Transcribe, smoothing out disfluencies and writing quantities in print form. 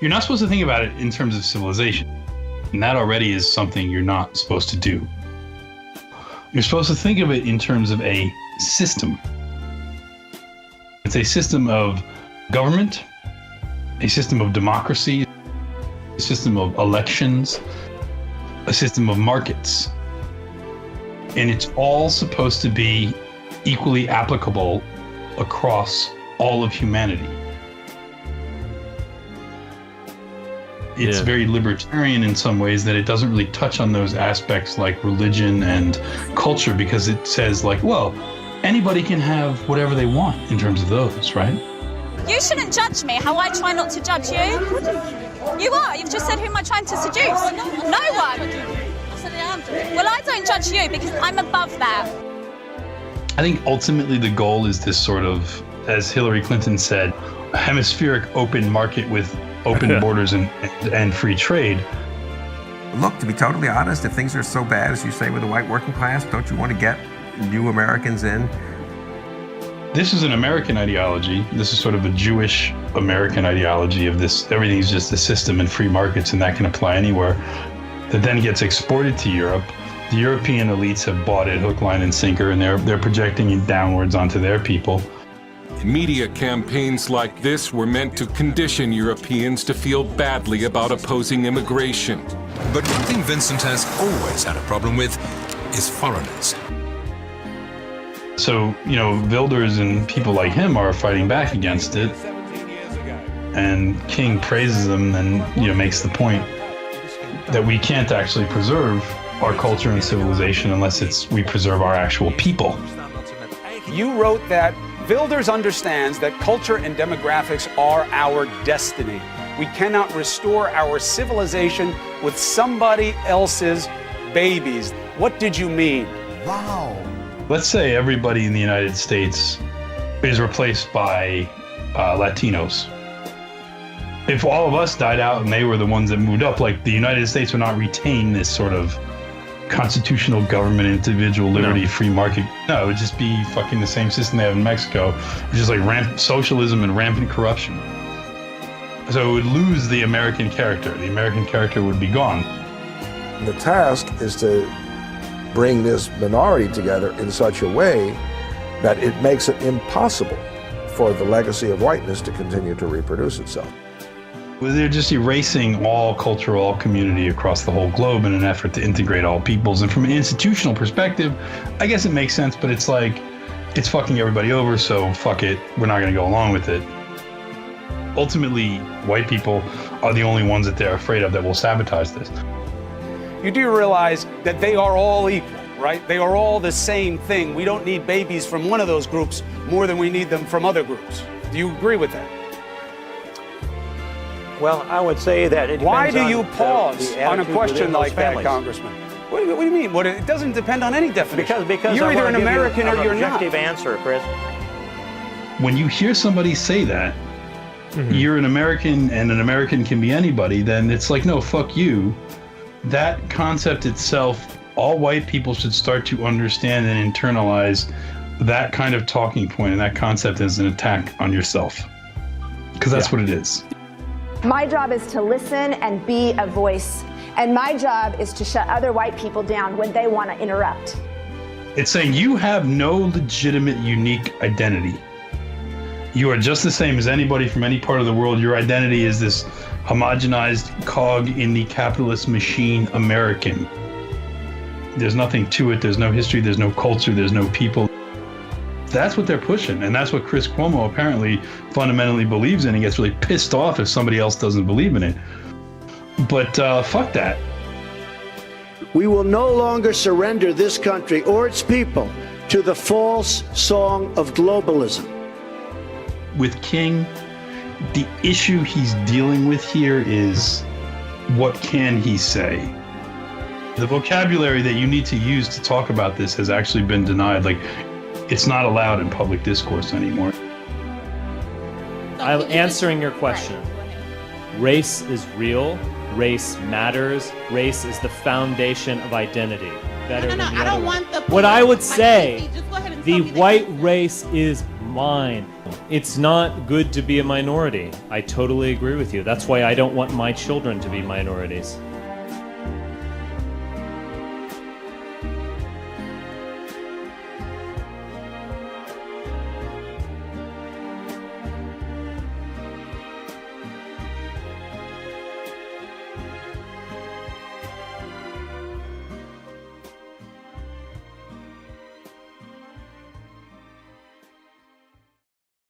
You're not supposed to think about it in terms of civilization. And that already is something you're not supposed to do. You're supposed to think of it in terms of a system. It's a system of government, a system of democracy, a system of elections, a system of markets. And it's all supposed to be equally applicable across all of humanity. It's very libertarian in some ways, that it doesn't really touch on those aspects like religion and culture, because it says like, well, anybody can have whatever they want in terms of those, right? You shouldn't judge me how I try not to judge you. You are. You've just said, who am I trying to seduce? No one. Well, I don't judge you because I'm above that. I think ultimately the goal is this sort of, as Hillary Clinton said, a hemispheric open market with open borders and free trade. Look, to be totally honest, if things are so bad, as you say, with the white working class, don't you want to get new Americans in? This is an American ideology. This is sort of a Jewish American ideology of this. Everything's just a system and free markets, and that can apply anywhere. That then gets exported to Europe. The European elites have bought it hook, line, and sinker, and they're projecting it downwards onto their people. Media campaigns like this were meant to condition Europeans to feel badly about opposing immigration. But one thing Vincent has always had a problem with is foreigners. So, Wilders and people like him are fighting back against it. And King praises them and, makes the point that we can't actually preserve our culture and civilization unless we preserve our actual people. You wrote that Wilders understands that culture and demographics are our destiny. We cannot restore our civilization with somebody else's babies. What did you mean? Wow. Let's say everybody in the United States is replaced by Latinos. If all of us died out and they were the ones that moved up, like the United States would not retain this sort of constitutional government, individual liberty, free market. No, it would just be fucking the same system they have in Mexico, which is like rampant socialism and rampant corruption. So it would lose the American character. The American character would be gone. The task is to bring this minority together in such a way that it makes it impossible for the legacy of whiteness to continue to reproduce itself. They're just erasing all culture, all community across the whole globe in an effort to integrate all peoples. And from an institutional perspective, I guess it makes sense, but it's like, it's fucking everybody over, so fuck it, we're not going to go along with it. Ultimately, white people are the only ones that they're afraid of that will sabotage this. You do realize that they are all equal, right? They are all the same thing. We don't need babies from one of those groups more than we need them from other groups. Do you agree with that? Well, I would say that it depends. Why do you on pause the on a attitude question within like those that, families. Congressman? What do you mean? It doesn't depend on any definition. Because you're I either wanna an give you American or you're an not. objective answer, Chris. When you hear somebody say that, you're an American and an American can be anybody, then it's like, no, fuck you. That concept itself, all white people should start to understand and internalize that kind of talking point and that concept as an attack on yourself. Because that's what it is. My job is to listen and be a voice. And my job is to shut other white people down when they want to interrupt. It's saying you have no legitimate, unique identity. You are just the same as anybody from any part of the world. Your identity is this homogenized cog in the capitalist machine, American. There's nothing to it. There's no history. There's no culture. There's no people. That's what they're pushing. And that's what Chris Cuomo apparently fundamentally believes in. He gets really pissed off if somebody else doesn't believe in it. But fuck that. We will no longer surrender this country or its people to the false song of globalism. With King, the issue he's dealing with here is, what can he say? The vocabulary that you need to use to talk about this has actually been denied. Like, it's not allowed in public discourse anymore. I'm answering your question. Race is real. Race matters. Race is the foundation of identity. Better than I don't want the. What I would say, the white race is mine. It's not good to be a minority. I totally agree with you. That's why I don't want my children to be minorities.